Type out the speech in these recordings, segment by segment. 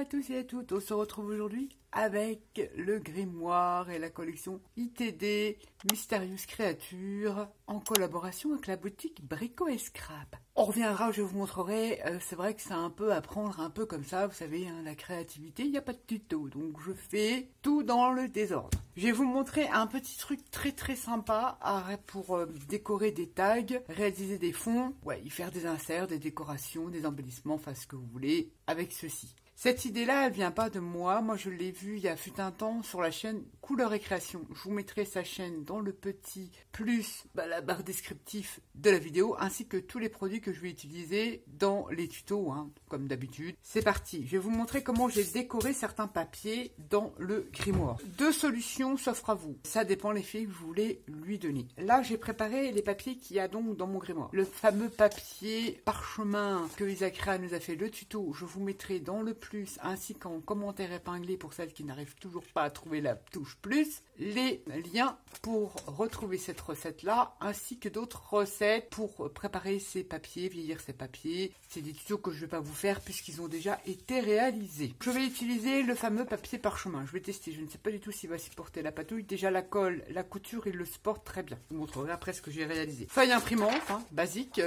à tous et à toutes, on se retrouve aujourd'hui avec le grimoire et la collection ITD Mystérieuse Créature en collaboration avec la boutique Brico et Scrap. On reviendra, je vous montrerai, c'est vrai que c'est un peu à prendre un peu comme ça, vous savez, hein, la créativité, il n'y a pas de tuto, donc je fais tout dans le désordre. Je vais vous montrer un petit truc très sympa pour décorer des tags, réaliser des fonds, ouais, y faire des inserts, des décorations, des embellissements, enfin ce que vous voulez, avec ceci. Cette idée-là, elle vient pas de moi. Moi, je l'ai vue il y a fut un temps sur la chaîne Couleur et Création. Je vous mettrai sa chaîne dans le petit plus, la barre descriptive de la vidéo, ainsi que tous les produits que je vais utiliser dans les tutos, hein, comme d'habitude. C'est parti. Je vais vous montrer comment j'ai décoré certains papiers dans le grimoire. Deux solutions s'offrent à vous. Ça dépend l'effet que vous voulez lui donner. Là, j'ai préparé les papiers qu'il y a donc dans mon grimoire. Le fameux papier parchemin que Isakra nous a fait le tuto, je vous mettrai dans le plus ainsi qu'en commentaire épinglé pour celles qui n'arrivent toujours pas à trouver la touche plus, les liens pour retrouver cette recette-là, ainsi que d'autres recettes pour préparer ces papiers, vieillir ces papiers. C'est des tutos que je ne vais pas vous faire puisqu'ils ont déjà été réalisés. Je vais utiliser le fameux papier parchemin. Je vais tester, je ne sais pas du tout s'il va supporter la patouille. Déjà la colle, la couture, il le supporte très bien. Je vous montrerai après ce que j'ai réalisé. Feuille imprimante, hein, basique,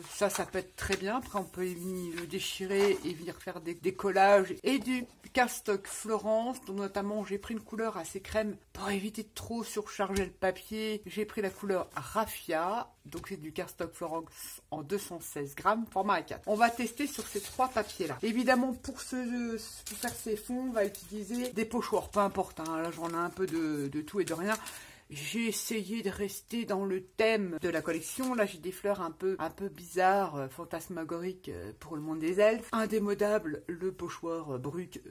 ça peut être très bien. Après on peut le déchirer et venir faire des collages et du cardstock Florence, dont notamment j'ai pris une couleur assez crème pour éviter de trop surcharger le papier. J'ai pris la couleur Raffia, donc c'est du cardstock Florence en 216 grammes, format A4. On va tester sur ces trois papiers là. Évidemment pour faire ces fonds, on va utiliser des pochoirs, peu importe, hein. Là j'en ai un peu de tout et de rien. J'ai essayé de rester dans le thème de la collection. Là, j'ai des fleurs un peu bizarres, fantasmagoriques pour le monde des elfes. Indémodable, le pochoir Bruc.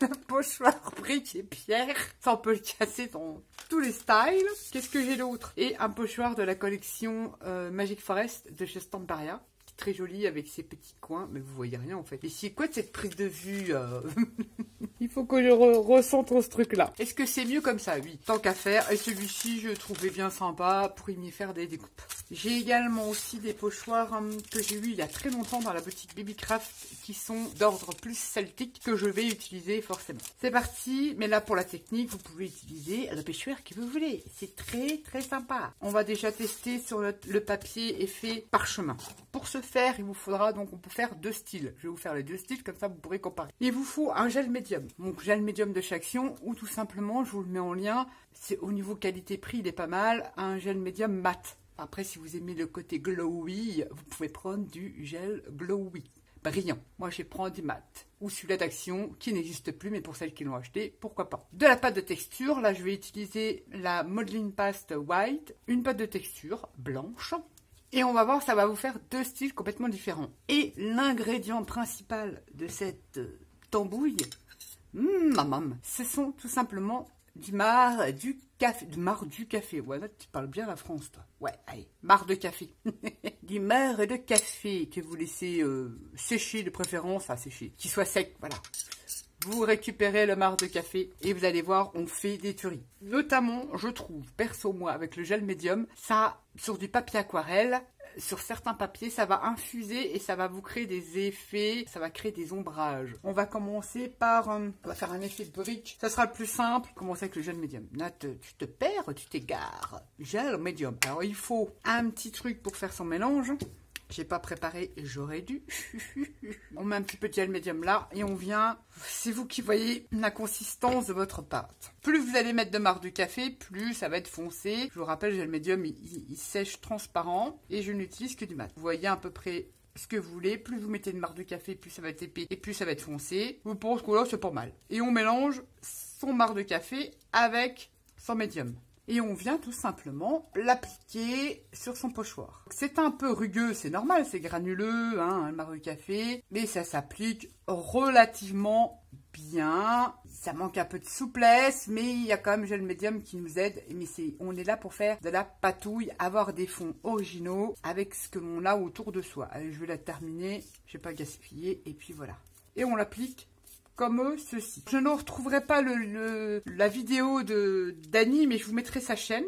Le pochoir brique et pierre. Ça, on peut le casser dans tous les styles. Qu'est-ce que j'ai d'autre? Et un pochoir de la collection Magic Forest de chez Stamparia. Très joli avec ses petits coins, mais vous voyez rien en fait. Et c'est quoi de cette prise de vue Il faut que je recentre ce truc là. Est-ce que c'est mieux comme ça? Oui, tant qu'à faire. Et celui-ci, je trouvais bien sympa pour y faire des découpes. J'ai également aussi des pochoirs que j'ai eu il y a très longtemps dans la boutique Babycraft qui sont d'ordre plus celtique que je vais utiliser forcément. C'est parti, mais là pour la technique, vous pouvez utiliser le pêcheur que vous voulez. C'est très sympa. On va déjà tester sur le papier effet parchemin. Pour ce faire, il vous faudra donc, on peut faire deux styles. Je vais vous faire les deux styles, comme ça vous pourrez comparer. Il vous faut un gel médium. Donc gel médium de Chaction, ou tout simplement, je vous le mets en lien, c'est au niveau qualité-prix, il est pas mal, un gel médium mat. Après, si vous aimez le côté glowy, vous pouvez prendre du gel glowy, brillant. Moi, je prends du mat. Ou celui-là d'Action, qui n'existe plus, mais pour celles qui l'ont acheté, pourquoi pas. De la pâte de texture, là, je vais utiliser la Modeling Paste White, une pâte de texture blanche. Et on va voir, ça va vous faire deux styles complètement différents. Et l'ingrédient principal de cette tambouille, ce sont tout simplement du marc du café. Ouais, là, tu parles bien la France, toi. Ouais, allez, marc de café. Du marc de café que vous laissez sécher de préférence, enfin sécher, qu'il soit sec, voilà. Vous récupérez le marc de café et vous allez voir, on fait des tueries. Notamment, je trouve, perso moi, avec le gel médium, ça, sur du papier aquarelle, sur certains papiers, ça va infuser et ça va vous créer des effets, ça va créer des ombrages. On va commencer par, on va faire un effet de brique. Ça sera le plus simple. Commencer avec le gel médium. Nat, tu te perds, tu t'égares. Gel médium. Alors, il faut un petit truc pour faire son mélange. J'ai pas préparé, j'aurais dû. On met un petit peu de gel médium là et on vient, c'est vous qui voyez la consistance de votre pâte. Plus vous allez mettre de marc de café, plus ça va être foncé. Je vous rappelle, le gel médium, il sèche transparent et je n'utilise que du mat. Vous voyez à peu près ce que vous voulez. Plus vous mettez de marc de café, plus ça va être épais et plus ça va être foncé. Pour ce coup-là, c'est pas mal. Et on mélange son marc de café avec son médium. Et on vient tout simplement l'appliquer sur son pochoir. C'est un peu rugueux, c'est normal, c'est granuleux, hein, le marc de café, mais ça s'applique relativement bien. Ça manque un peu de souplesse, mais il y a quand même le gel médium qui nous aide. Mais on est là pour faire de la patouille, avoir des fonds originaux avec ce que l'on a autour de soi. Allez, je vais la terminer, je ne vais pas gaspiller, et puis voilà. Et on l'applique comme ceci. Je ne retrouverai pas la vidéo d'Annie, mais je vous mettrai sa chaîne.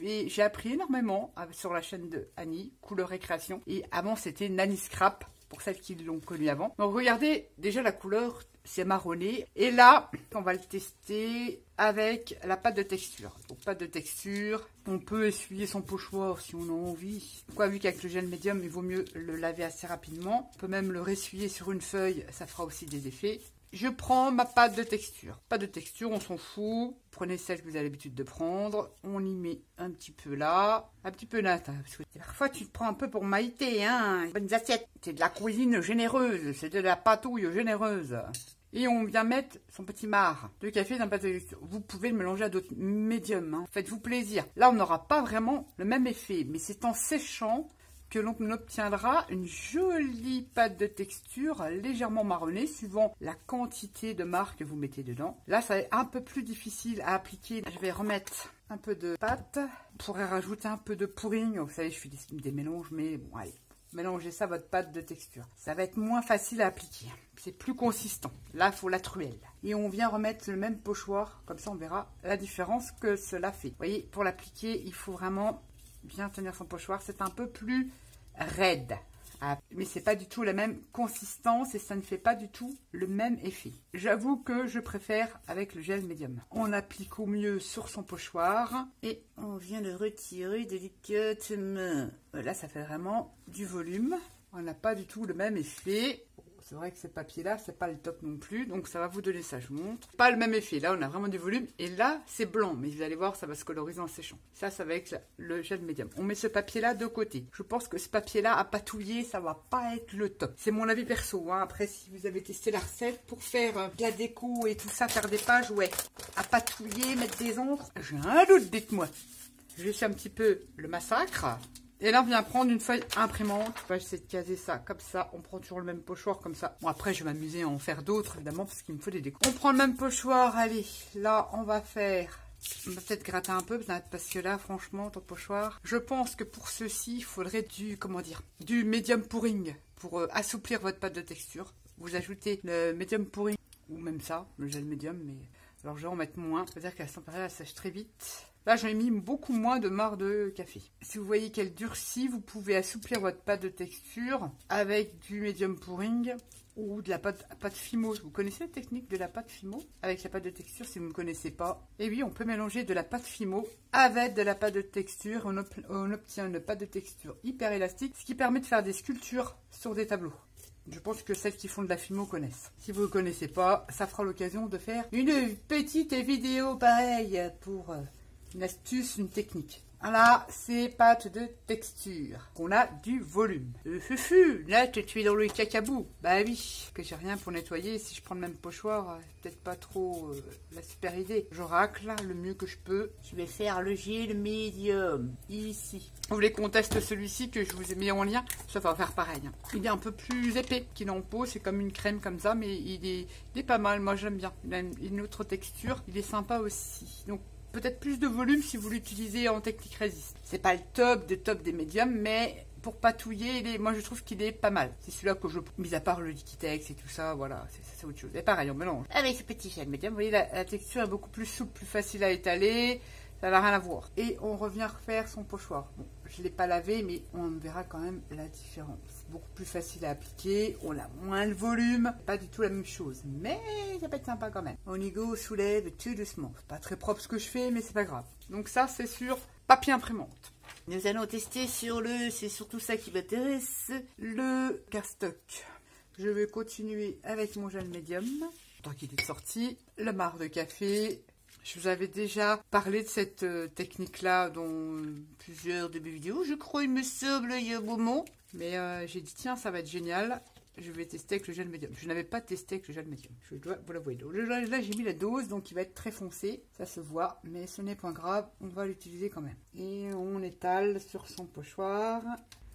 J'ai appris énormément sur la chaîne de Annie, Couleur et Création. Et avant, c'était Nanny Scrap, pour celles qui l'ont connu avant. Donc regardez, déjà la couleur, c'est marronné. Et là, on va le tester avec la pâte de texture. Donc pâte de texture, on peut essuyer son pochoir si on a envie. Quoi, vu qu'avec le gel médium, il vaut mieux le laver assez rapidement. On peut même le ressuyer sur une feuille, ça fera aussi des effets. Je prends ma pâte de texture. Pâte de texture, on s'en fout. Prenez celle que vous avez l'habitude de prendre. On y met un petit peu là. Un petit peu là. Hein, parce que parfois, tu te prends un peu pour Maïté. Hein, bonnes assiettes. C'est de la cuisine généreuse. C'est de la patouille généreuse. Et on vient mettre son petit marc de café dans la pâte de texture. Vous pouvez le mélanger à d'autres médiums. Hein. Faites-vous plaisir. Là, on n'aura pas vraiment le même effet. Mais c'est en séchant que l'on obtiendra une jolie pâte de texture légèrement marronnée suivant la quantité de marc que vous mettez dedans. Là, ça va être un peu plus difficile à appliquer. Je vais remettre un peu de pâte. On pourrait rajouter un peu de pouring. Vous savez, je fais des mélanges, mais bon, allez. Mélangez ça, votre pâte de texture. Ça va être moins facile à appliquer. C'est plus consistant. Là, il faut la truelle. Et on vient remettre le même pochoir. Comme ça, on verra la différence que cela fait. Vous voyez, pour l'appliquer, il faut vraiment bien tenir son pochoir. C'est un peu plus raide. Mais c'est pas du tout la même consistance et ça ne fait pas du tout le même effet. J'avoue que je préfère avec le gel médium. On applique au mieux sur son pochoir et on vient le retirer délicatement. Là, ça fait vraiment du volume. On n'a pas du tout le même effet. C'est vrai que ce papier-là, c'est pas le top non plus. Donc, ça va vous donner ça, je vous montre. Pas le même effet. Là, on a vraiment du volume. Et là, c'est blanc. Mais vous allez voir, ça va se coloriser en séchant. Ça va avec le gel médium. On met ce papier-là de côté. Je pense que ce papier-là, à patouiller, ça va pas être le top. C'est mon avis perso. Hein. Après, si vous avez testé la recette, pour faire de la déco et tout ça, faire des pages, ouais. À patouiller, mettre des encres, j'ai un doute, dites-moi. Je fais un petit peu le massacre. Et là, on vient prendre une feuille imprimante. On va essayer de caser ça comme ça. On prend toujours le même pochoir comme ça. Bon, après, je vais m'amuser à en faire d'autres, évidemment, parce qu'il me faut des décos. On prend le même pochoir. Allez, là, on va faire... On va peut-être gratter un peu, parce que là, franchement, ton pochoir... Je pense que pour ceci, il faudrait du, comment dire, du medium pouring pour assouplir votre pâte de texture. Vous ajoutez le medium pouring, ou même ça, le gel médium, mais... Alors, je vais en mettre moins. C'est-à-dire qu'à la température, elle sèche très vite. Là, j'ai mis beaucoup moins de marc de café. Si vous voyez qu'elle durcit, vous pouvez assouplir votre pâte de texture avec du medium pouring ou de la pâte Fimo. Vous connaissez la technique de la pâte Fimo avec la pâte de texture si vous ne connaissez pas? Et oui, on peut mélanger de la pâte Fimo avec de la pâte de texture. On obtient une pâte de texture hyper élastique, ce qui permet de faire des sculptures sur des tableaux. Je pense que celles qui font de la Fimo connaissent. Si vous ne connaissez pas, ça fera l'occasion de faire une petite vidéo pareille pour... une astuce, une technique. Voilà, c'est pâte de texture. On a du volume. Là, tu es dans le cacabou. Bah oui, que j'ai rien pour nettoyer. Si je prends le même pochoir, peut-être pas trop la super idée. Je racle le mieux que je peux. Je vais faire le gel médium ici. Vous voulez qu'on teste celui-ci que je vous ai mis en lien? Ça va faire pareil. Hein. Il est un peu plus épais qu'il est en pot. C'est comme une crème comme ça, mais il est pas mal. Moi, j'aime bien. Il a une autre texture. Il est sympa aussi. Donc, peut-être plus de volume si vous l'utilisez en technique résiste. C'est pas le top des médiums, mais pour patouiller, moi je trouve qu'il est pas mal. C'est celui-là que je... Mis à part le Liquitex et tout ça, voilà, c'est autre chose. Et pareil, on mélange. Avec ce petit gel médium, vous voyez, la texture est beaucoup plus souple, plus facile à étaler. Ça n'a rien à voir. Et on revient refaire son pochoir. Bon, je ne l'ai pas lavé, mais on verra quand même la différence. Beaucoup plus facile à appliquer. On a moins de volume. Pas du tout la même chose. Mais ça peut être sympa quand même. Onigo soulève tout doucement. C'est pas très propre ce que je fais, mais c'est pas grave. Donc ça, c'est sur papier imprimante. Nous allons tester sur c'est surtout ça qui m'intéresse, le cardstock. Je vais continuer avec mon gel médium. Tant qu'il est sorti. Le marc de café. Je vous avais déjà parlé de cette technique-là dans plusieurs de mes vidéos. Je crois, il me semble, il y a un moment. Mais j'ai dit, tiens, ça va être génial. Je vais tester avec le gel médium. Je n'avais pas testé avec le gel médium. Je dois vous l'avouer. Là, j'ai mis la dose, donc il va être très foncé. Ça se voit, mais ce n'est pas grave. On va l'utiliser quand même. Et on étale sur son pochoir.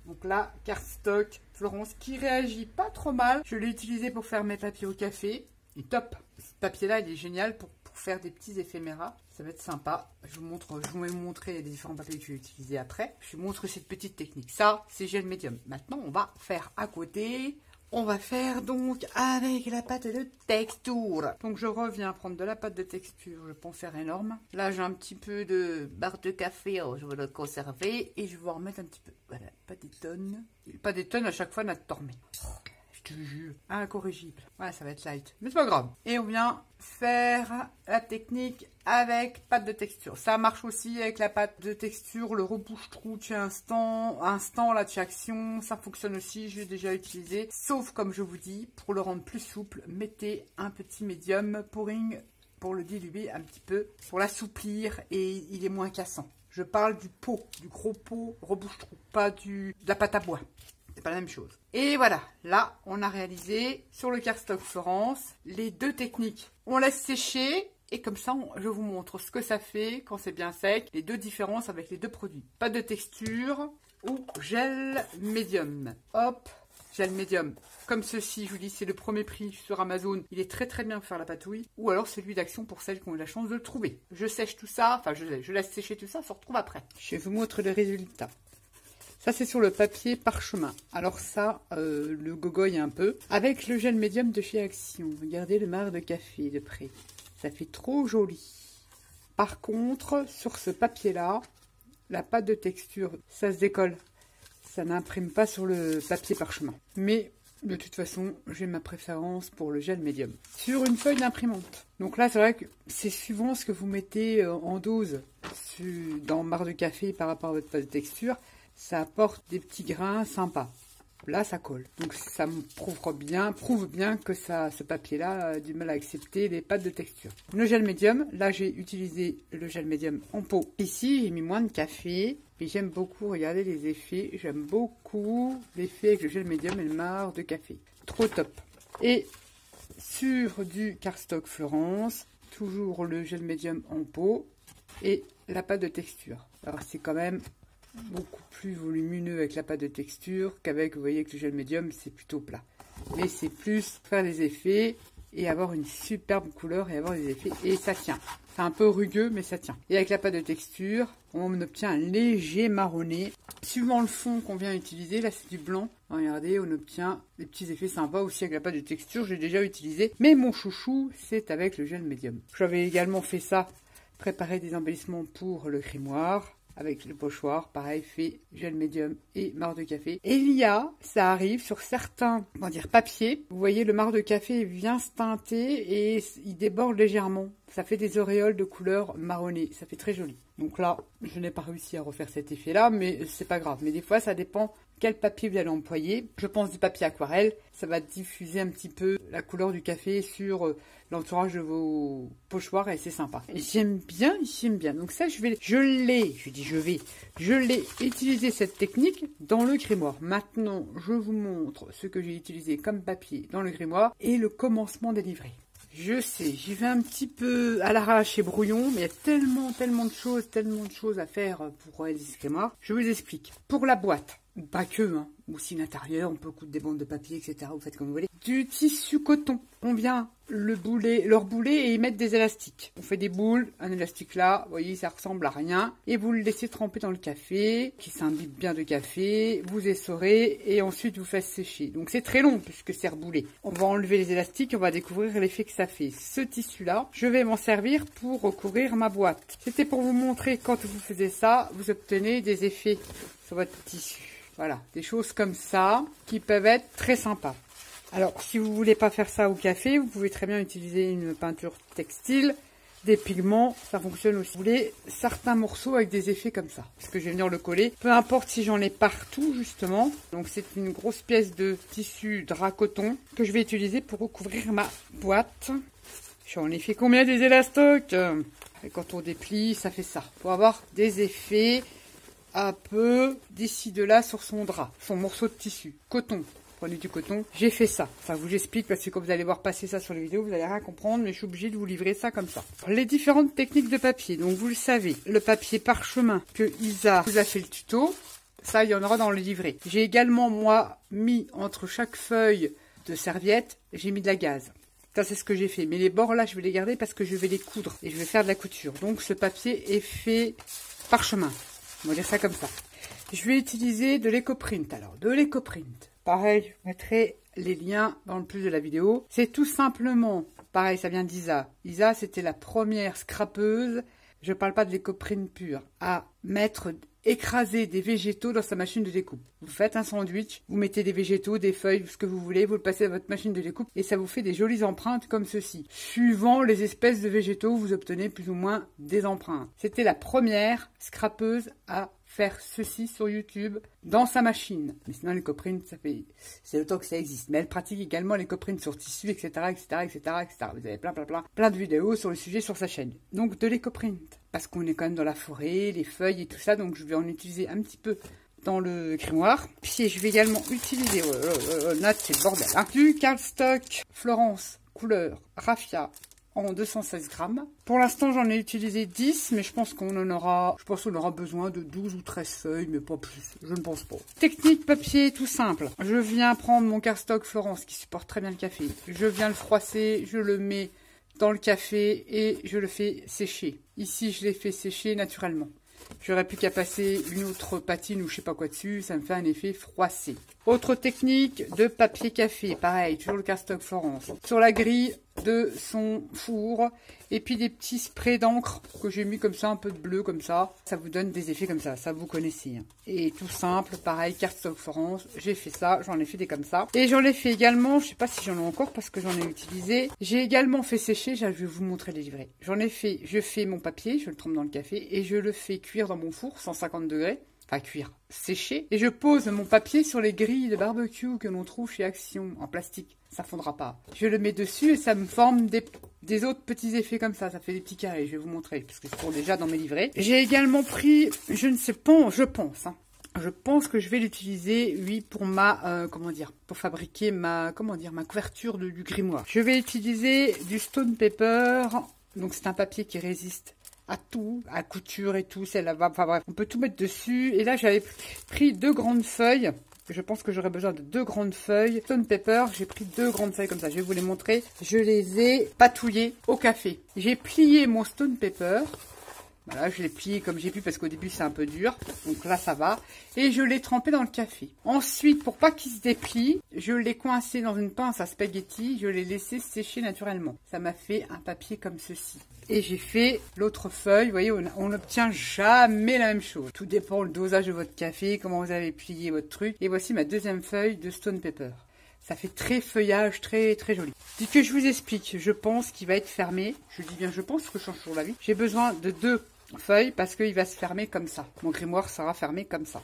Donc là, cardstock Florence qui réagit pas trop mal. Je l'ai utilisé pour faire mes papiers au café. Il est top. Ce papier-là, il est génial pour faire des petits éphéméras. Ça va être sympa. Je vais vous montrer les différents papiers que je vais utiliser après. Je vous montre cette petite technique. Ça, c'est gel médium. Maintenant, on va faire à côté. On va faire donc avec la pâte de texture. Donc je reviens prendre de la pâte de texture, je peux en faire énorme. Là j'ai un petit peu de barre de café, je vais le conserver et je vais en remettre un petit peu. Voilà, pas des tonnes. Pas des tonnes à chaque fois, notre dormé. Je te jure, incorrigible. Ouais, ça va être light, mais c'est pas grave. Et on vient faire la technique avec pâte de texture. Ça marche aussi avec la pâte de texture, le rebouche-trou de chez Instant, là de chez Action, ça fonctionne aussi, j'ai déjà utilisé. Sauf, comme je vous dis, pour le rendre plus souple, mettez un petit médium pouring pour le diluer un petit peu, pour l'assouplir et il est moins cassant. Je parle du pot, du gros pot rebouche-trou, pas de la pâte à bois. C'est pas la même chose. Et voilà, là, on a réalisé sur le cardstock Florence les deux techniques. On laisse sécher et comme ça, je vous montre ce que ça fait quand c'est bien sec. Les deux différences avec les deux produits. Pâte de texture ou gel médium. Hop, gel médium. Comme ceci, je vous dis, c'est le premier prix sur Amazon. Il est très très bien pour faire la patouille. Ou alors celui d'Action pour celles qui ont eu la chance de le trouver. Je sèche tout ça, enfin je laisse sécher tout ça, on se retrouve après. Je vous montre le résultat. Ça, c'est sur le papier parchemin. Alors ça, le gogoille un peu. Avec le gel médium de chez Action. Regardez le marc de café de près. Ça fait trop joli. Par contre, sur ce papier-là, la pâte de texture, ça se décolle. Ça n'imprime pas sur le papier parchemin. Mais de toute façon, j'ai ma préférence pour le gel médium. Sur une feuille d'imprimante. Donc là, c'est vrai que c'est suivant ce que vous mettez en dose dans marc de café par rapport à votre pâte de texture. Ça apporte des petits grains sympas. Là, ça colle. Donc, ça me prouve bien que ce papier-là a du mal à accepter les pâtes de texture. Le gel médium, là, j'ai utilisé le gel médium en pot. Ici, j'ai mis moins de café. Et j'aime beaucoup, regardez les effets. J'aime beaucoup l'effet avec le gel médium et le marc de café. Trop top. Et sur du cardstock Florence, toujours le gel médium en pot et la pâte de texture. Alors, c'est quand même beaucoup plus volumineux avec la pâte de texture qu'avec, vous voyez que le gel médium c'est plutôt plat, mais c'est plus faire des effets et avoir une superbe couleur et avoir des effets et ça tient. C'est un peu rugueux mais ça tient. Et avec la pâte de texture on obtient un léger marronné suivant le fond qu'on vient utiliser. Là c'est du blanc, regardez, on obtient des petits effets sympas aussi avec la pâte de texture. J'ai déjà utilisé, mais mon chouchou c'est avec le gel médium. J'avais également fait ça, préparer des embellissements pour le grimoire avec le pochoir, pareil, fait gel médium et marc de café. Et ça arrive sur certains, papiers. Vous voyez, le marc de café vient se teinter et il déborde légèrement. Ça fait des auréoles de couleur marronnée. Ça fait très joli. Donc là, je n'ai pas réussi à refaire cet effet-là, mais c'est pas grave. Mais des fois, ça dépend quel papier vous allez employer. Je pense du papier aquarelle. Ça va diffuser un petit peu la couleur du café sur l'entourage de vos pochoirs et c'est sympa. J'aime bien. Donc ça, je l'ai utilisé cette technique dans le grimoire. Maintenant, je vous montre ce que j'ai utilisé comme papier dans le grimoire et le commencement des livrets. Je sais, j'y vais un petit peu à l'arrache et brouillon, mais il y a tellement de choses à faire pour réaliser ce grimoire. Je vous explique. Pour la boîte, pas que, aussi l'intérieur, on peut coudre des bandes de papier, etc. Vous faites comme vous voulez. Du tissu coton, on vient le rebouler et y mettre des élastiques. On fait des boules, un élastique là, vous voyez, ça ressemble à rien. Et vous le laissez tremper dans le café, qui s'imbibe bien de café, vous essorez et ensuite vous faites sécher. Donc c'est très long puisque c'est reboulé. On va enlever les élastiques, on va découvrir l'effet que ça fait. Ce tissu là, je vais m'en servir pour recouvrir ma boîte. C'était pour vous montrer quand vous faisiez ça, vous obtenez des effets sur votre tissu. Voilà, des choses comme ça qui peuvent être très sympas. Alors, si vous voulez pas faire ça au café, vous pouvez très bien utiliser une peinture textile, des pigments, ça fonctionne aussi. Vous voulez certains morceaux avec des effets comme ça, parce que je vais venir le coller. Peu importe si j'en ai partout, justement. Donc, c'est une grosse pièce de tissu drap coton que je vais utiliser pour recouvrir ma boîte. J'en ai fait combien des élastocs? Et quand on déplie, ça fait ça. Pour avoir des effets un peu d'ici de là sur son drap, son morceau de tissu, coton. Prenez du coton, j'ai fait ça. Enfin, vous j'explique parce que quand vous allez voir passer ça sur les vidéos, vous allez rien comprendre, mais je suis obligée de vous livrer ça comme ça. Les différentes techniques de papier, donc vous le savez, le papier parchemin que Isa vous a fait le tuto, ça il y en aura dans le livret. J'ai également moi mis entre chaque feuille de serviette, j'ai mis de la gaze. Ça c'est ce que j'ai fait, mais les bords là je vais les garder parce que je vais les coudre et je vais faire de la couture. Donc ce papier est fait parchemin. On va dire ça comme ça. Je vais utiliser de l'écoprint. Alors, de l'écoprint. Pareil, je mettrai les liens dans le plus de la vidéo. C'est tout simplement, pareil, ça vient d'Isa. Isa, c'était la première scrapeuse, je parle pas de l'écoprine pure, à écraser des végétaux dans sa machine de découpe. Vous faites un sandwich, vous mettez des végétaux, des feuilles, ce que vous voulez, vous le passez à votre machine de découpe et ça vous fait des jolies empreintes comme ceci. Suivant les espèces de végétaux, vous obtenez plus ou moins des empreintes. C'était la première scrapeuse à faire ceci sur YouTube dans sa machine. Mais sinon, les coprines, c'est le temps que ça existe. Mais elle pratique également les coprines sur tissu, etc., etc., etc., etc. Vous avez plein de vidéos sur le sujet sur sa chaîne. Donc, de l'écoprint. Parce qu'on est quand même dans la forêt, les feuilles et tout ça, donc je vais en utiliser un petit peu dans le grimoire. Puis je vais également utiliser, Nat, c'est le bordel, hein, du cardstock Florence couleur raffia en 216 grammes. Pour l'instant, j'en ai utilisé 10, mais je pense qu'on aura besoin de 12 ou 13 feuilles, mais pas plus, je ne pense pas. Technique papier tout simple. Je viens prendre mon cardstock Florence qui supporte très bien le café. Je viens le froisser, je le mets dans le café et je le fais sécher. Ici, je l'ai fait sécher naturellement. J'aurais plus qu'à passer une autre patine ou je sais pas quoi dessus, ça me fait un effet froissé. Autre technique de papier café, pareil, toujours le cardstock Florence. Sur la grille de son four, et puis des petits sprays d'encre que j'ai mis comme ça, un peu de bleu comme ça. Ça vous donne des effets comme ça vous connaissez. Hein. Et tout simple, pareil, cardstock Florence, j'ai fait ça, j'en ai fait des comme ça. Et j'en ai fait également, je sais pas si j'en ai encore parce que j'en ai utilisé. J'ai également fait sécher, je vais vous montrer les livrets. Je fais mon papier, je le trempe dans le café et je le fais cuire dans mon four, 150 degrés. Enfin, cuire, sécher. Et je pose mon papier sur les grilles de barbecue que l'on trouve chez Action, en plastique. Ça fondra pas. Je le mets dessus et ça me forme des autres petits effets comme ça. Ça fait des petits carrés, je vais vous montrer, parce que c'est pour déjà dans mes livrets. J'ai également pris, je ne sais pas, je pense, hein. Je pense que je vais l'utiliser, oui, pour pour fabriquer ma couverture du grimoire. Je vais utiliser du stone paper. Donc, c'est un papier qui résiste à tout, à couture et tout, enfin bref, on peut tout mettre dessus. Et là, j'avais pris 2 grandes feuilles. Je pense que j'aurais besoin de 2 grandes feuilles. Stone paper, j'ai pris 2 grandes feuilles comme ça. Je vais vous les montrer. Je les ai patouillées au café. J'ai plié mon stone paper. Voilà, je l'ai plié comme j'ai pu parce qu'au début c'est un peu dur. Donc là ça va. Et je l'ai trempé dans le café. Ensuite, pour pas qu'il se déplie, je l'ai coincé dans une pince à spaghetti. Je l'ai laissé sécher naturellement. Ça m'a fait un papier comme ceci. Et j'ai fait l'autre feuille. Vous voyez, on n'obtient jamais la même chose. Tout dépend le dosage de votre café, comment vous avez plié votre truc. Et voici ma deuxième feuille de stone paper. Ça fait très feuillage, très très joli. Dès que je vous explique, je pense qu'il va être fermé. Je dis bien je pense, parce que je change toujours l'avis. J'ai besoin de 2 feuilles parce qu'il va se fermer comme ça. Mon grimoire sera fermé comme ça.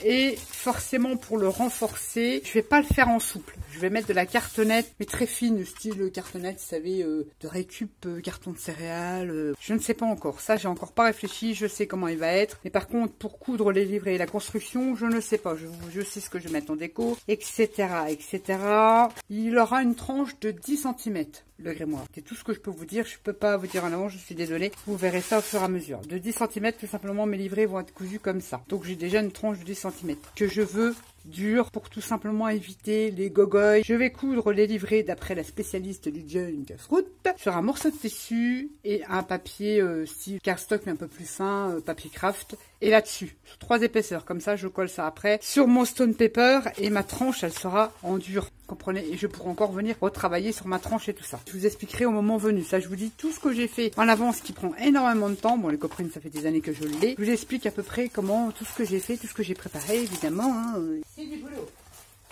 Et forcément, pour le renforcer, je vais pas le faire en souple. Je vais mettre de la cartonnette, mais très fine, style cartonnette, vous savez, de récup, carton de céréales. Je ne sais pas encore. Ça, j'ai encore pas réfléchi. Je sais comment il va être. Mais par contre, pour coudre les livrets et la construction, je ne sais pas. Je sais ce que je vais mettre en déco, etc., etc. Il aura une tranche de 10 cm. Le grimoire. C'est tout ce que je peux vous dire. Je peux pas vous dire en avant, je suis désolée. Vous verrez ça au fur et à mesure. De 10 cm, tout simplement, mes livrets vont être cousus comme ça. Donc, j'ai déjà une tranche de 10 cm que je veux dur pour tout simplement éviter les gogoys. Je vais coudre les livrets d'après la spécialiste du junk fruit sur un morceau de tissu et un papier style cardstock mais un peu plus fin, papier craft. Et là-dessus, sur 3 épaisseurs, comme ça je colle ça après sur mon stone paper et ma tranche elle sera en dur. Comprenez, et je pourrai encore venir retravailler sur ma tranche et tout ça. Je vous expliquerai au moment venu. Ça, je vous dis tout ce que j'ai fait en avance qui prend énormément de temps. Bon, les coprines, ça fait des années que je l'ai. Je vous explique à peu près comment, tout ce que j'ai fait, tout ce que j'ai préparé, évidemment. Hein. C'est du boulot.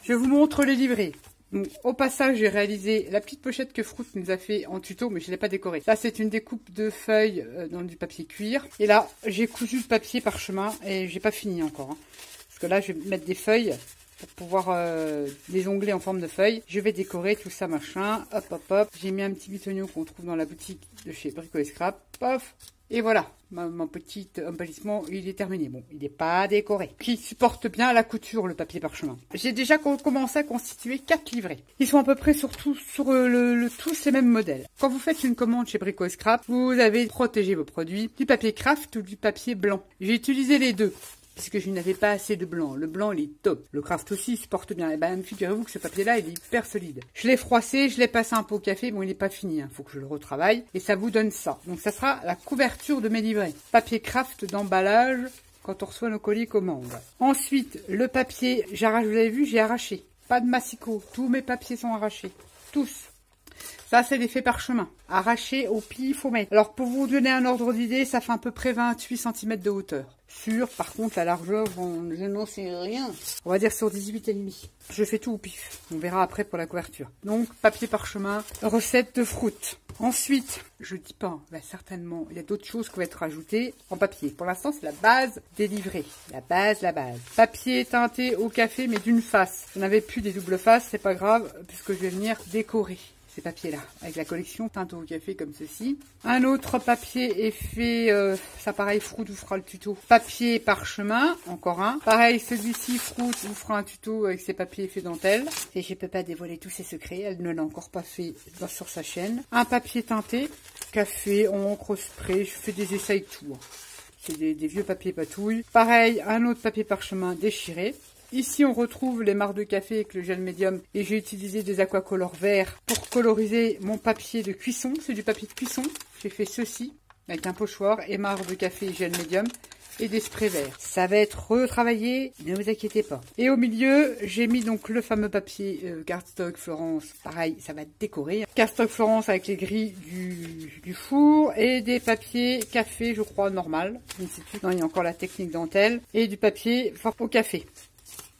Je vous montre les livrets. Donc, au passage, j'ai réalisé la petite pochette que Fruit nous a fait en tuto, mais je ne l'ai pas décorée. Là, c'est une découpe de feuilles dans du papier cuir. Et là, j'ai cousu le papier parchemin et j'ai pas fini encore. Hein. Parce que là, je vais mettre des feuilles pour pouvoir les onglets en forme de feuilles. Je vais décorer tout ça, machin. Hop, hop, hop. J'ai mis un petit bitonio qu'on trouve dans la boutique de chez Brico et Scrap. Pof. Et voilà, mon petit embellissement, il est terminé. Bon, il n'est pas décoré. Qui supporte bien la couture, le papier parchemin. J'ai déjà commencé à constituer 4 livrets. Ils sont à peu près sur tous les mêmes modèles. Quand vous faites une commande chez Brico et Scrap, vous avez protégé vos produits du papier craft ou du papier blanc. J'ai utilisé les deux. Puisque je n'avais pas assez de blanc. Le blanc, il est top. Le craft aussi, il supporte bien. Et ben, figurez-vous que ce papier-là, il est hyper solide. Je l'ai froissé, je l'ai passé un peu au café. Bon, il n'est pas fini, hein. Faut que je le retravaille. Et ça vous donne ça. Donc, ça sera la couverture de mes livrets. Papier craft d'emballage quand on reçoit nos colis commandes. Ensuite, le papier, vous avez vu, j'ai arraché. pas de massicot. Tous mes papiers sont arrachés. Tous. Ça, c'est l'effet parchemin. Arraché au pifomètre. Alors, pour vous donner un ordre d'idée, ça fait à peu près 28 cm de hauteur. Par contre, la largeur, je n'en sais rien. On va dire sur 18,5. Je fais tout au pif. On verra après pour la couverture. Donc, papier parchemin, recette de fruit. Ensuite, je dis pas, certainement, il y a d'autres choses qui vont être ajoutées en papier. Pour l'instant, c'est la base des livrets. La base. Papier teinté au café, mais d'une face. Je n'avais plus des doubles faces, c'est pas grave, puisque je vais venir décorer ces papiers-là, avec la collection teinte au café comme ceci. Un autre papier est fait, ça pareil, Fruit vous fera le tuto. Papier parchemin, encore un. Pareil, celui-ci, Fruit vous fera un tuto avec ses papiers effets dentelle. Et je peux pas dévoiler tous ses secrets, elle ne l'a encore pas fait sur sa chaîne. Un papier teinté, café, encre, spray, je fais des essais avec tout. C'est des vieux papiers patouilles. Pareil, un autre papier parchemin déchiré. Ici, on retrouve les marcs de café avec le gel médium et j'ai utilisé des aquacolores verts pour coloriser mon papier de cuisson. C'est du papier de cuisson. J'ai fait ceci avec un pochoir et marcs de café et gel médium et des sprays verts. Ça va être retravaillé, ne vous inquiétez pas. Et au milieu, j'ai mis donc le fameux papier cardstock Florence. Pareil, ça va décorer. Cardstock Florence avec les grilles du four et des papiers café, je crois, normal. Je ne sais plus. Non, il y a encore la technique dentelle et du papier fort au café.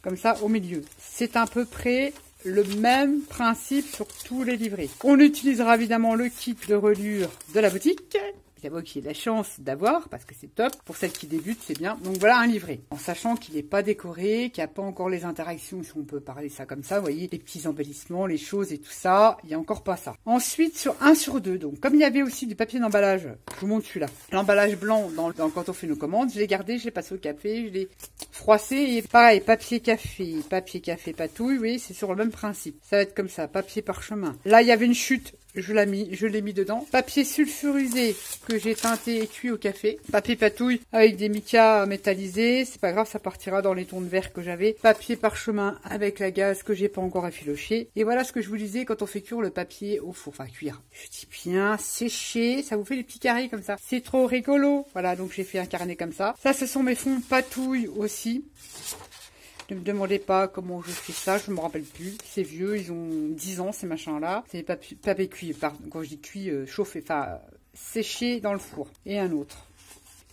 Comme ça, au milieu. C'est à peu près le même principe sur tous les livrets. On utilisera évidemment le kit de reliure de la boutique. Évidemment qu'il y ait la chance d'avoir, parce que c'est top. Pour celles qui débutent, c'est bien. Donc voilà un livret. En sachant qu'il n'est pas décoré, qu'il n'y a pas encore les interactions, si on peut parler ça comme ça. Vous voyez, les petits embellissements, les choses et tout ça. Il n'y a encore pas ça. Ensuite, sur 1 sur 2. Donc, comme il y avait aussi du papier d'emballage, je vous montre celui-là. L'emballage blanc, quand on fait nos commandes, je l'ai gardé, je l'ai passé au café, je l'ai froissé. Et pareil, papier café patouille. Vous voyez, c'est sur le même principe. Ça va être comme ça, papier parchemin. Là, il y avait une chute. Je l'ai mis dedans. Papier sulfurisé que j'ai teinté et cuit au café. Papier patouille avec des micas métallisés. C'est pas grave, ça partira dans les tons de verre que j'avais. Papier parchemin avec la gaze que j'ai pas encore effiloché. Et voilà ce que je vous disais quand on fait cuire le papier au four. Enfin, cuire. Je dis bien sécher. Ça vous fait des petits carrés comme ça. C'est trop rigolo. Voilà, donc j'ai fait un carnet comme ça. Ça, ce sont mes fonds patouille aussi. Ne me demandez pas comment je fais ça, je ne me rappelle plus. C'est vieux, ils ont 10 ans ces machins-là. C'est papier cuit, quand je dis cuit, chauffé, enfin séché dans le four. Et un autre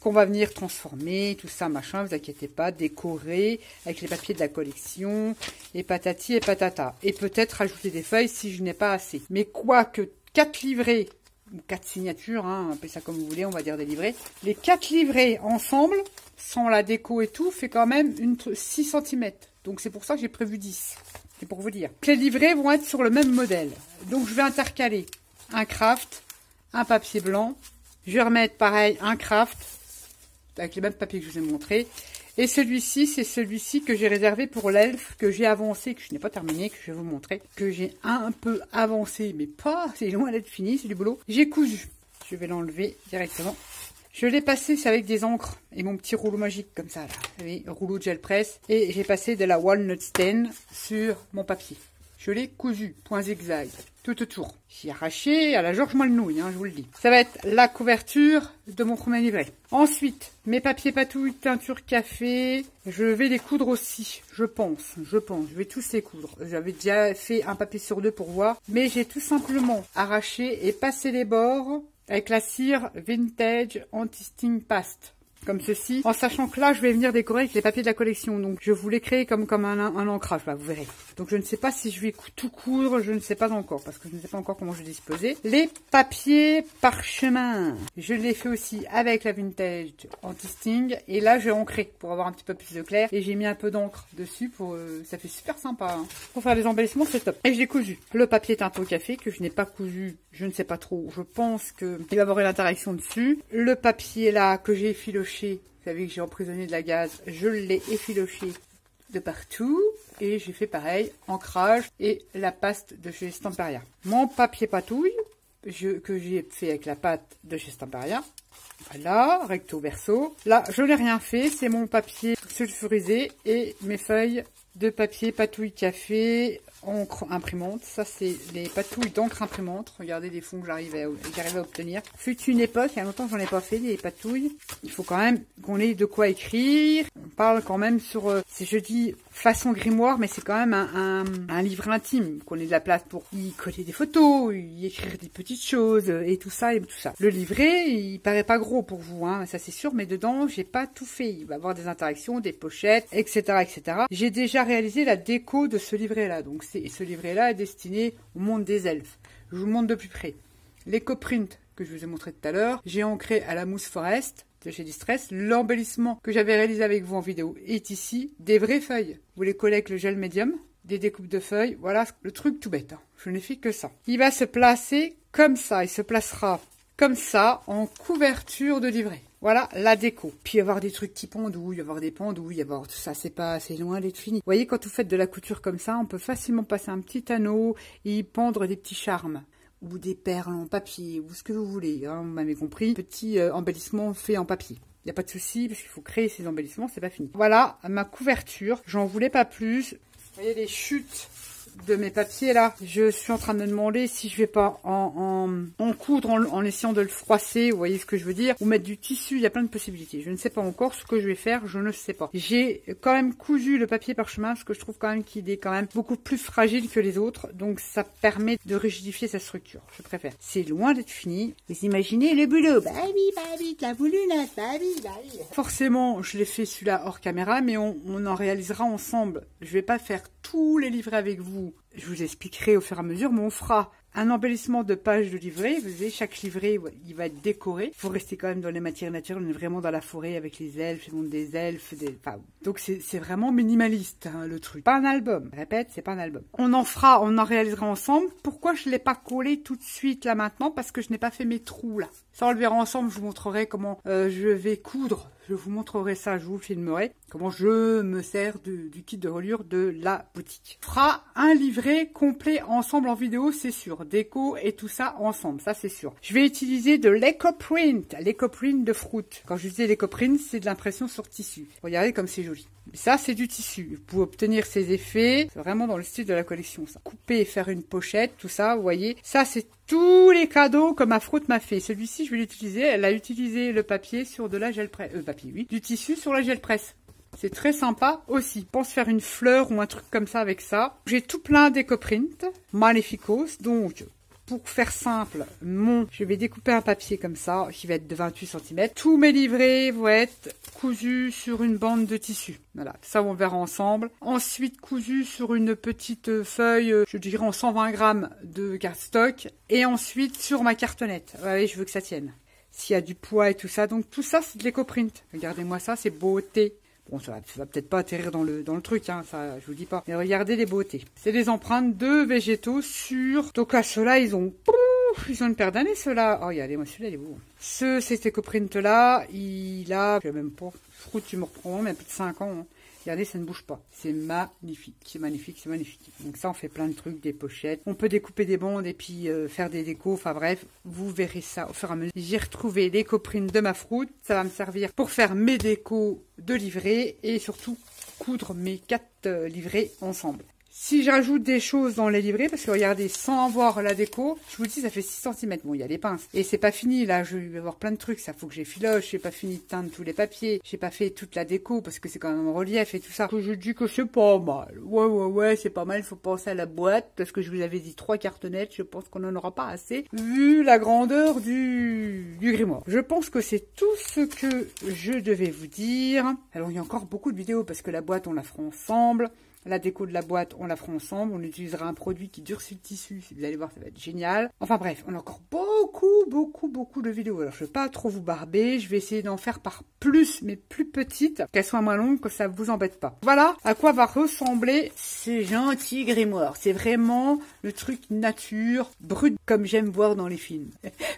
qu'on va venir transformer, tout ça, machin, vous inquiétez pas, décorer avec les papiers de la collection, et patati et patata. Et peut-être rajouter des feuilles si je n'ai pas assez. Mais quoique 4 livrets, ou 4 signatures, hein, appelez ça comme vous voulez, on va dire des livrets. Les 4 livrets ensemble, sans la déco et tout, fait quand même 6 cm. Donc c'est pour ça que j'ai prévu 10. C'est pour vous dire. Les livrets vont être sur le même modèle. Donc je vais intercaler un craft, un papier blanc. Je vais remettre pareil un craft, avec les mêmes papiers que je vous ai montrés. Et celui-ci, c'est celui-ci que j'ai réservé pour l'elfe, que j'ai avancé, que je n'ai pas terminé, que je vais vous montrer. Que j'ai un peu avancé, mais pas, c'est loin d'être fini, c'est du boulot. J'ai cousu. Je vais l'enlever directement. Je l'ai passé, c'est avec des encres et mon petit rouleau magique comme ça, là. Vous voyez, rouleau de gel presse. Et j'ai passé de la walnut stain sur mon papier. Je l'ai cousu, point zigzag, tout autour. J'ai arraché à la Georges Malnouille, hein, je vous le dis. Ça va être la couverture de mon premier livret. Ensuite, mes papiers patouilles, teinture café, je vais les coudre aussi, je pense. Je vais tous les coudre. J'avais déjà fait un papier sur 2 pour voir, mais j'ai tout simplement arraché et passé les bords avec la cire Vintage Anti-Sting Paste. Comme ceci, en sachant que là, je vais venir décorer avec les papiers de la collection. Donc, je voulais créer comme un ancrage, là, vous verrez. Donc, je ne sais pas si je vais tout coudre, je ne sais pas encore, parce que je ne sais pas encore comment je vais disposer. Les papiers parchemin, je l'ai fait aussi avec la Vintage Anti-Sting. Et là, j'ai ancré pour avoir un petit peu plus de clair. Et j'ai mis un peu d'encre dessus, ça fait super sympa. Hein. Pour faire des embellissements, c'est top. Et je l'ai cousu. Le papier teint au café, que je n'ai pas cousu, je ne sais pas trop. Je pense qu'il va y avoir une interaction dessus. Le papier là, que j'ai effiloché. Vous savez que j'ai emprisonné de la gaze, je l'ai effiloché de partout et j'ai fait pareil, ancrage et la pâte de chez Stamperia. Mon papier patouille que j'ai fait avec la pâte de chez Stamperia, voilà, recto verso. Là, je n'ai rien fait, c'est mon papier sulfurisé et mes feuilles de papier patouille café, encre imprimante. Ça, c'est les patouilles d'encre imprimante. Regardez les fonds que j'arrivais à obtenir. Fut une époque, il y a longtemps que j'en ai pas fait, des patouilles. Il faut quand même qu'on ait de quoi écrire. parle quand même sur, je dis façon grimoire, mais c'est quand même un livre intime, qu'on ait de la place pour y coller des photos, y écrire des petites choses, et tout ça, et tout ça. Le livret, il paraît pas gros pour vous, hein, ça c'est sûr, mais dedans, j'ai pas tout fait. Il va y avoir des interactions, des pochettes, etc., etc. J'ai déjà réalisé la déco de ce livret-là, donc ce livret-là est destiné au monde des elfes. Je vous montre de plus près. L'éco-print que je vous ai montré tout à l'heure, j'ai ancré à la mousse Forest de chez Distress. L'embellissement que j'avais réalisé avec vous en vidéo est ici. Des vraies feuilles. Vous les collez avec le gel médium, des découpes de feuilles. Voilà le truc tout bête. Hein. Je n'ai fait que ça. Il va se placer comme ça. Il se placera comme ça en couverture de livret. Voilà la déco. Puis il y avoir des trucs qui pendouillent, avoir des pendouilles, avoir tout ça, c'est loin d'être fini. Vous voyez, quand vous faites de la couture comme ça, on peut facilement passer un petit anneau et y pendre des petits charmes. Ou des perles en papier, ou ce que vous voulez, hein, vous m'avez compris. Petit embellissement fait en papier. Il n'y a pas de souci, parce qu'il faut créer ces embellissements, c'est pas fini. Voilà ma couverture, j'en voulais pas plus. Vous voyez les chutes de mes papiers là. Je suis en train de me demander si je vais pas en coudre en essayant de le froisser, vous voyez ce que je veux dire, ou mettre du tissu, il y a plein de possibilités. Je ne sais pas encore ce que je vais faire, je ne sais pas. J'ai quand même cousu le papier parchemin parce que je trouve quand même qu'il est quand même beaucoup plus fragile que les autres, donc ça permet de rigidifier sa structure, je préfère. C'est loin d'être fini. Vous imaginez le boulot, bah oui, t'as voulu là, bah oui. Forcément, je l'ai fait celui-là hors caméra, mais on en réalisera ensemble. Je vais pas faire tous les livrets avec vous. Je vous expliquerai au fur et à mesure, mais on fera un embellissement de pages de livret. Vous voyez, chaque livret, il va être décoré. Il faut rester quand même dans les matières naturelles. On est vraiment dans la forêt avec les elfes, le monde des elfes. Enfin, donc c'est vraiment minimaliste, hein, le truc. Pas un album. Je répète, c'est pas un album. On en réalisera ensemble. Pourquoi je ne l'ai pas collé tout de suite là maintenant? Parce que je n'ai pas fait mes trous là. Ça, on le verra ensemble. Je vous montrerai comment je vais coudre. Je vous montrerai ça, je vous filmerai comment je me sers du kit de reliure de la boutique. On fera un livret complet ensemble en vidéo, c'est sûr. Déco et tout ça ensemble, ça c'est sûr. Je vais utiliser de l'éco-print de Fruit. Quand je disais l'éco-print, c'est de l'impression sur tissu. Regardez comme c'est joli. Ça, c'est du tissu. Vous pouvez obtenir ces effets. C'est vraiment dans le style de la collection, ça. Couper et faire une pochette, tout ça, vous voyez. Ça, c'est tous les cadeaux que ma Fruit m'a fait. Celui-ci, je vais l'utiliser. Elle a utilisé le papier sur de la gel presse. Du tissu sur la gel presse. C'est très sympa aussi. Je pense faire une fleur ou un truc comme ça avec ça. J'ai tout plein d'éco-print. Magnificos. Donc, pour faire simple, je vais découper un papier comme ça, qui va être de 28 cm. Tous mes livrets vont être cousus sur une bande de tissu. Voilà, ça on verra ensemble. Ensuite, cousu sur une petite feuille, je dirais en 120 grammes de cardstock. Et ensuite, sur ma cartonnette. Ouais, je veux que ça tienne. S'il y a du poids et tout ça. Donc tout ça, c'est de l'éco-print. Regardez-moi ça, c'est beauté. Bon, ça va peut-être pas atterrir dans le truc, hein, ça, je vous dis pas. Mais regardez les beautés. C'est des empreintes de végétaux sur... Donc là, ceux-là, ils ont une paire d'années, ceux-là. Oh, regardez, moi, celui-là, il est beau. Cet éco-print-là, il a... Je sais même pas. Fruit, tu me reprends, mais plus de 5 ans. Hein. Regardez, ça ne bouge pas. C'est magnifique, c'est magnifique, c'est magnifique. Donc ça, on fait plein de trucs, des pochettes. On peut découper des bandes et puis faire des décos. Enfin bref, vous verrez ça au fur et à mesure. J'ai retrouvé l'éco-print de ma Fruit. Ça va me servir pour faire mes décos de livrets et surtout coudre mes 4 livrets ensemble. Si j'ajoute des choses dans les livrets, parce que regardez, sans avoir la déco, je vous dis, ça fait 6 cm. Bon, il y a les pinces. Et c'est pas fini, là, je vais avoir plein de trucs. Ça faut que j'effiloche, j'ai pas fini de teindre tous les papiers. J'ai pas fait toute la déco, parce que c'est quand même en relief et tout ça. Je dis que c'est pas mal. Ouais, c'est pas mal. Il faut penser à la boîte, parce que je vous avais dit 3 cartonnettes. Je pense qu'on en aura pas assez, vu la grandeur du grimoire. Je pense que c'est tout ce que je devais vous dire. Alors, il y a encore beaucoup de vidéos, parce que la boîte, on la fera ensemble. La déco de la boîte, on la fera ensemble. On utilisera un produit qui durcit le tissu. Vous allez voir, ça va être génial. Enfin bref, on a encore beaucoup de vidéos. Alors, je ne vais pas trop vous barber. Je vais essayer d'en faire par plus, mais plus petites. Qu'elles soient moins longues, que ça ne vous embête pas. Voilà à quoi va ressembler ces gentils grimoires. C'est vraiment le truc nature, brut, comme j'aime voir dans les films.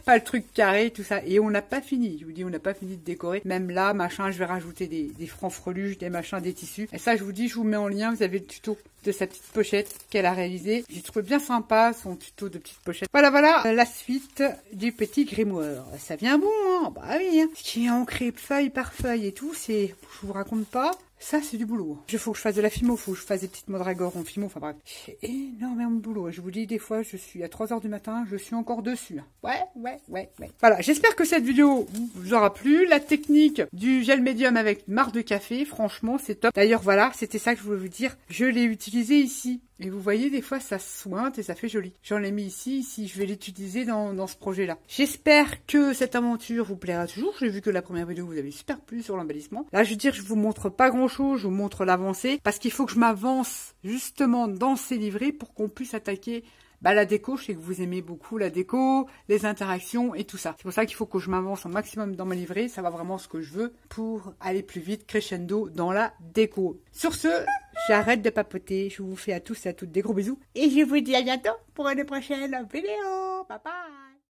Pas le truc carré, tout ça. Et on n'a pas fini. Je vous dis, on n'a pas fini de décorer. Même là, machin, je vais rajouter des francs-freluches, des machins, des tissus. Et ça, je vous dis, je vous mets en lien. Vous avez le tuto de sa petite pochette qu'elle a réalisé. J'ai trouvé bien sympa son tuto de petite pochette. Voilà la suite du petit grimoire. Ça vient bon, hein? Bah oui, hein. Ce qui est ancré feuille par feuille et tout, je vous raconte pas. Ça, c'est du boulot. Il faut que je fasse de la fimo, faut que je fasse des petites mandragores en fimo, enfin bref. J'ai énormément de boulot. Je vous dis, des fois, je suis à 3 h du matin, je suis encore dessus. Ouais. Voilà, j'espère que cette vidéo vous aura plu. La technique du gel médium avec marc de café, franchement, c'est top. D'ailleurs, voilà, c'était ça que je voulais vous dire. Je l'ai utilisé ici. Et vous voyez, des fois, ça sointe et ça fait joli. J'en ai mis ici, je vais l'utiliser dans ce projet-là. J'espère que cette aventure vous plaira toujours. J'ai vu que la première vidéo vous avait super plu sur l'embellissement. Là, je veux dire, je vous montre pas grand-chose, je vous montre l'avancée. Parce qu'il faut que je m'avance justement dans ces livrets pour qu'on puisse attaquer la déco. Je sais que vous aimez beaucoup la déco, les interactions et tout ça. C'est pour ça qu'il faut que je m'avance au maximum dans ma livrée. Ça va vraiment ce que je veux pour aller plus vite, crescendo dans la déco. Sur ce, j'arrête de papoter. Je vous fais à tous et à toutes des gros bisous. Et je vous dis à bientôt pour une prochaine vidéo. Bye bye.